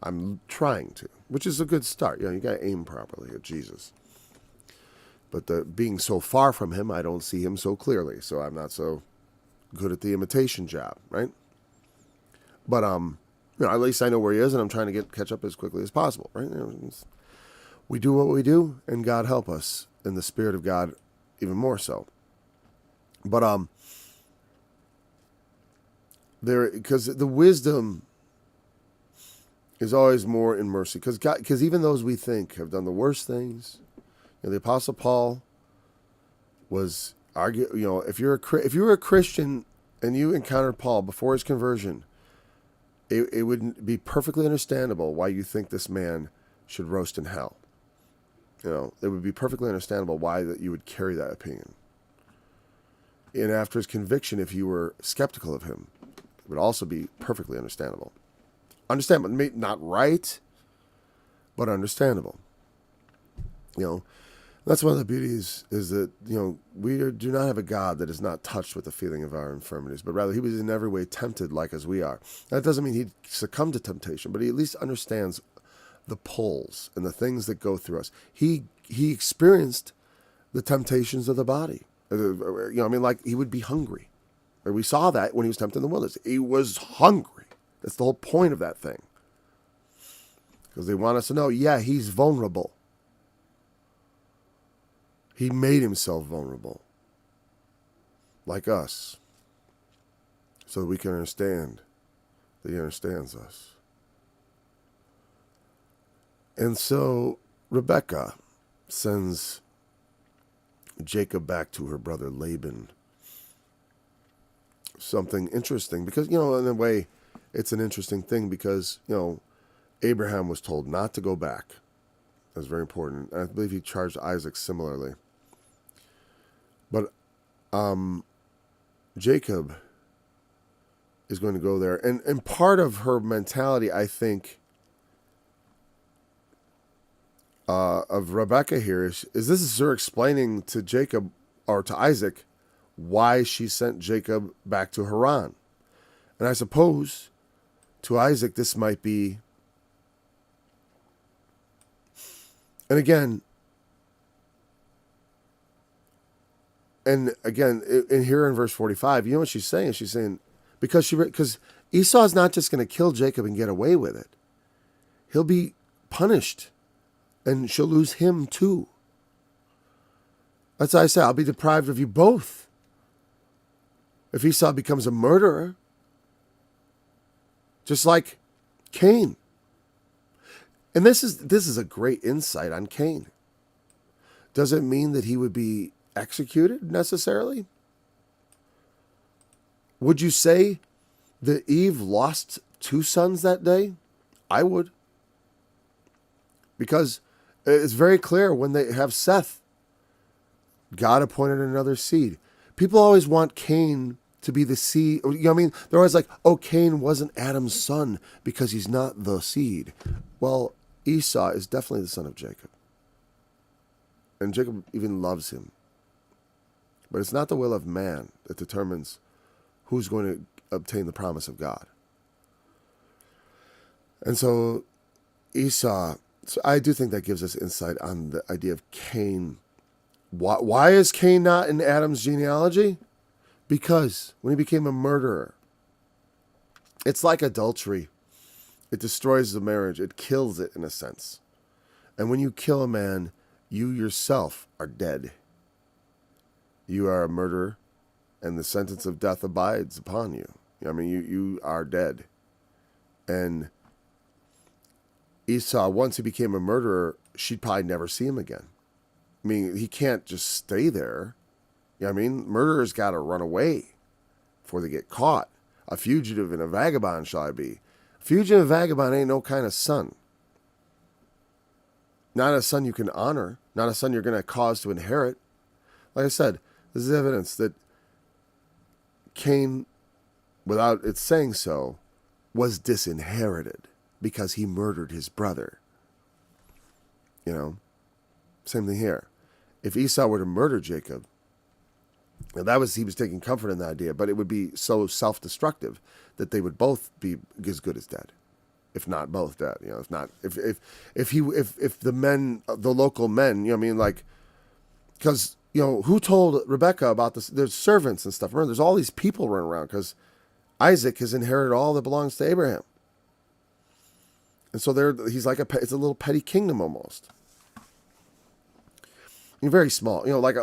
I'm trying to, which is a good start. You got to aim properly at Jesus. But being so far from him, I don't see him so clearly. So I'm not so good at the imitation job, right? But at least I know where he is, and I'm trying to catch up as quickly as possible, right? We do what we do, and God help us in the Spirit of God, even more so. But because the wisdom is always more in mercy, because even those we think have done the worst things. The Apostle Paul was if you were a Christian and you encountered Paul before his conversion, it would be perfectly understandable why you think this man should roast in hell. It would be perfectly understandable why that you would carry that opinion. And after his conviction, if you were skeptical of him, it would also be perfectly understandable. Understandable, not right, but understandable. That's one of the beauties is that, we do not have a God that is not touched with the feeling of our infirmities, but rather he was in every way tempted like as we are. That doesn't mean he succumbed to temptation, but he at least understands the pulls and the things that go through us. He experienced the temptations of the body. Like he would be hungry. We saw that when he was tempted in the wilderness. He was hungry. That's the whole point of that thing. Because they want us to know, he's vulnerable. He made himself vulnerable, like us, so that we can understand that he understands us. And so Rebekah sends Jacob back to her brother Laban. Something interesting, because, in a way, it's an interesting thing because, Abraham was told not to go back. That's very important. I believe he charged Isaac similarly. But Jacob is going to go there. And part of her mentality, I think, of Rebekah here is this is her explaining to Jacob, or to Isaac, why she sent Jacob back to Haran. And I suppose to Isaac this might be, and again, in here in verse 45, you know what she's saying? She's saying, because Esau's not just going to kill Jacob and get away with it. He'll be punished, and she'll lose him too. That's why I say, I'll be deprived of you both. If Esau becomes a murderer, just like Cain. And this is a great insight on Cain. Does it mean that he would be executed necessarily? Would you say that Eve lost 2 sons that day? I would. Because it's very clear when they have Seth, God appointed another seed. People always want Cain to be the seed. They're always like, Cain wasn't Adam's son because he's not the seed. Well, Esau is definitely the son of Jacob. And Jacob even loves him. But it's not the will of man that determines who's going to obtain the promise of God. And so Esau, I do think that gives us insight on the idea of Cain. Why is Cain not in Adam's genealogy? Because when he became a murderer, it's like adultery. It destroys the marriage. It kills it in a sense. And when you kill a man, you yourself are dead. You are a murderer, and the sentence of death abides upon you. I mean, you are dead. And Esau, once he became a murderer, she'd probably never see him again. I mean, he can't just stay there. You know what I mean? Murderers got to run away before they get caught. A fugitive and a vagabond shall I be. A fugitive and vagabond ain't no kind of son. Not a son you can honor. Not a son you're going to cause to inherit. Like I said, this is evidence that Cain, without it saying so, was disinherited because he murdered his brother. You know, same thing here. If Esau were to murder Jacob, and he was taking comfort in the idea, but it would be so self-destructive that they would both be as good as dead, if not both dead. You know, if the men, the local men, you know what I mean, like, because you know who told Rebecca about this? There's servants and stuff. Remember, there's all these people running around because Isaac has inherited all that belongs to Abraham, and so he's like it's a little petty kingdom almost. You're very small, you know, like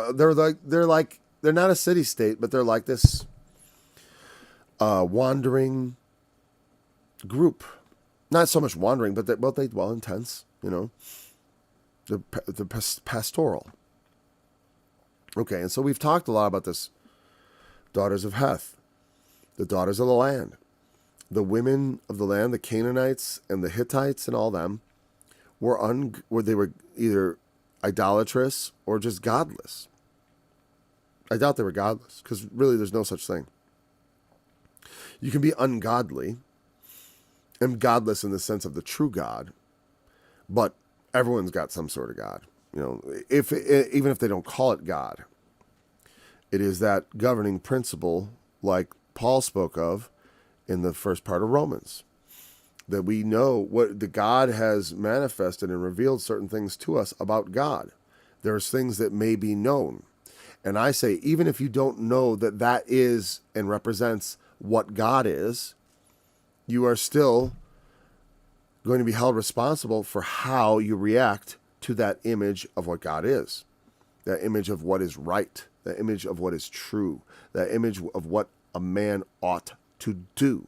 they're not a city state, but they're like this wandering group. Not so much wandering, but they dwell in tents, you know. The pastoral. Okay, and so we've talked a lot about this. Daughters of Heth, the daughters of the land. The women of the land, the Canaanites and the Hittites and all them, they were either idolatrous or just godless. I doubt they were godless, because really there's no such thing. You can be ungodly and godless in the sense of the true God, but everyone's got some sort of God. You know, even if they don't call it God, it is that governing principle, like Paul spoke of in the first part of Romans, that we know what the God has manifested and revealed certain things to us about God. There's things that may be known. And I say, even if you don't know that that is and represents what God is, you are still going to be held responsible for how you react to that image of what God is, that image of what is right, that image of what is true, that image of what a man ought to do.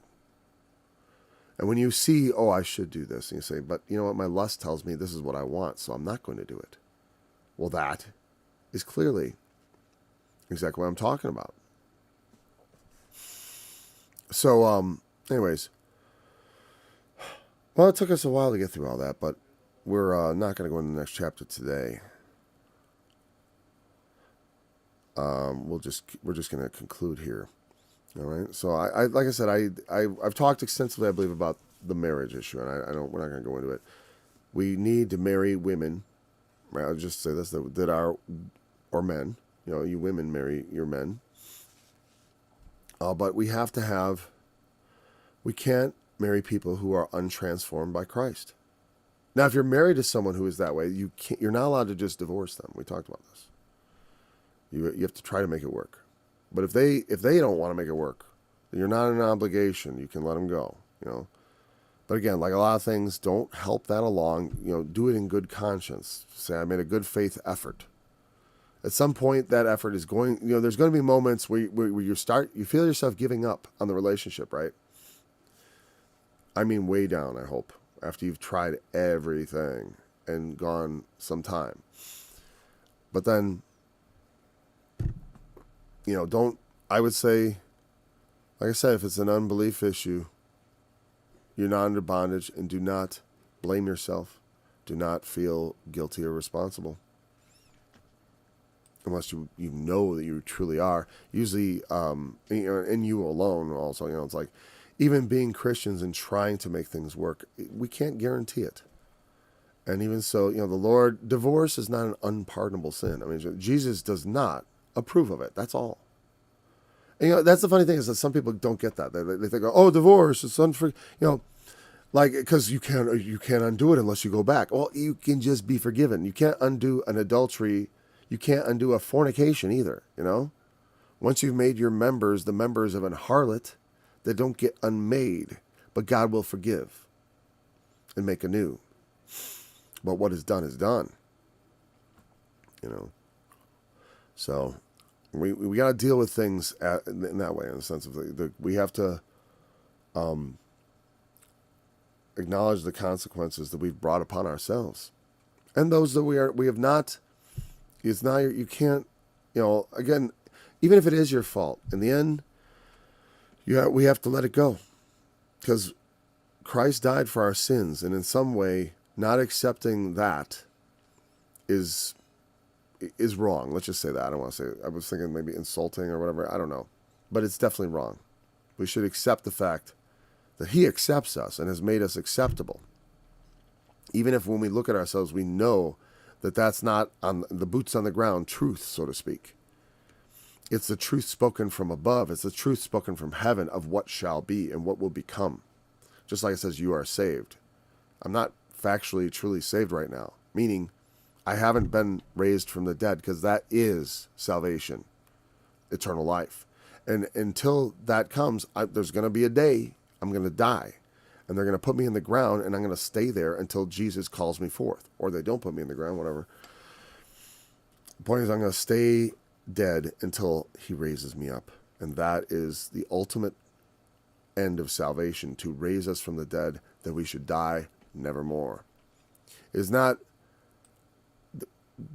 And when you see, oh, I should do this, and you say, but you know what, my lust tells me this is what I want, so I'm not going to do it. Well, that is clearly exactly what I'm talking about. So, anyways, well, it took us a while to get through all that, but we're not going to go into the next chapter today. We're just going to conclude here. All right. So I like I said, I've talked extensively, I believe, about the marriage issue, and we're not going to go into it. We need to marry women. Right? I'll just say this: that are, or men. You know, you women marry your men. But we can't marry people who are untransformed by Christ. Now, if you're married to someone who is that way, you're not allowed to just divorce them. We talked about this. You have to try to make it work. But if they don't want to make it work, then you're not in an obligation. You can let them go, you know. But again, like a lot of things, don't help that along. You know, do it in good conscience. Say, I made a good faith effort. At some point, that effort is going, you know, there's going to be moments where you feel yourself giving up on the relationship, right? I mean, way down, I hope, after you've tried everything and gone some time. But then, you know, I would say, like I said, if it's an unbelief issue, you're not under bondage, and do not blame yourself. Do not feel guilty or responsible. Unless you know that you truly are. Usually, and you alone also, you know, it's like, even being Christians and trying to make things work, we can't guarantee it. And even so, you know, divorce is not an unpardonable sin. I mean, Jesus does not approve of it. That's all. And, you know, that's the funny thing is that some people don't get that. They think, oh, divorce is unforgivable. You know, like, because you can't undo it unless you go back. Well, you can just be forgiven. You can't undo an adultery. You can't undo a fornication either, you know. Once you've made your members the members of an harlot, they don't get unmade, but God will forgive. and make anew. But what is done is done. So we got to deal with things in that way, in the sense of we have to acknowledge the consequences that we've brought upon ourselves, and those that we have not. It's not, you can't, again, even if it is your fault, in the end, we have to let it go, because Christ died for our sins, and in some way, not accepting that is wrong. Let's just say that. I don't want to say, I was thinking maybe insulting or whatever. I don't know. But it's definitely wrong. We should accept the fact that he accepts us and has made us acceptable. Even if when we look at ourselves, we know that that's not on the boots on the ground truth, so to speak. It's the truth spoken from above. It's the truth spoken from heaven of what shall be and what will become. Just like it says, you are saved. I'm not factually, truly saved right now, meaning I haven't been raised from the dead, because that is salvation, eternal life. And until that comes, there's going to be a day I'm going to die, and they're going to put me in the ground, and I'm going to stay there until Jesus calls me forth, or they don't put me in the ground, whatever. The point is, I'm going to stay dead until he raises me up, and that is the ultimate end of salvation, to raise us from the dead, that we should die nevermore. Is not.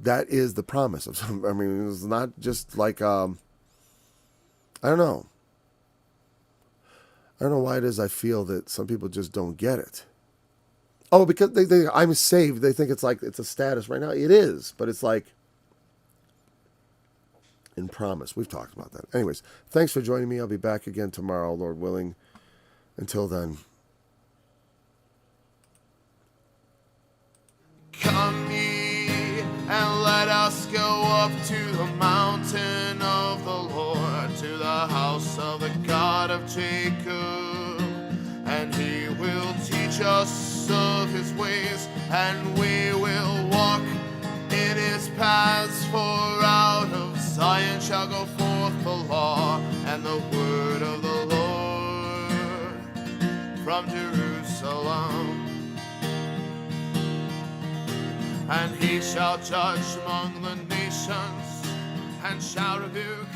That is the promise of some. I mean, it's not just like I don't know. I don't know why it is I feel that some people just don't get it. Oh, because they think I'm saved. They think it's like it's a status right now. It is, but it's like in promise. We've talked about that. Anyways, thanks for joining me. I'll be back again tomorrow, Lord willing. Until then. Come ye, and let us go up to the mountain of the Lord, to the house of the God of Jacob, and he will teach us of his ways, and we will walk in his paths. For out of Zion shall go forth the law and the word of the Lord from Jerusalem. And he shall judge among the nations, and shall rebuke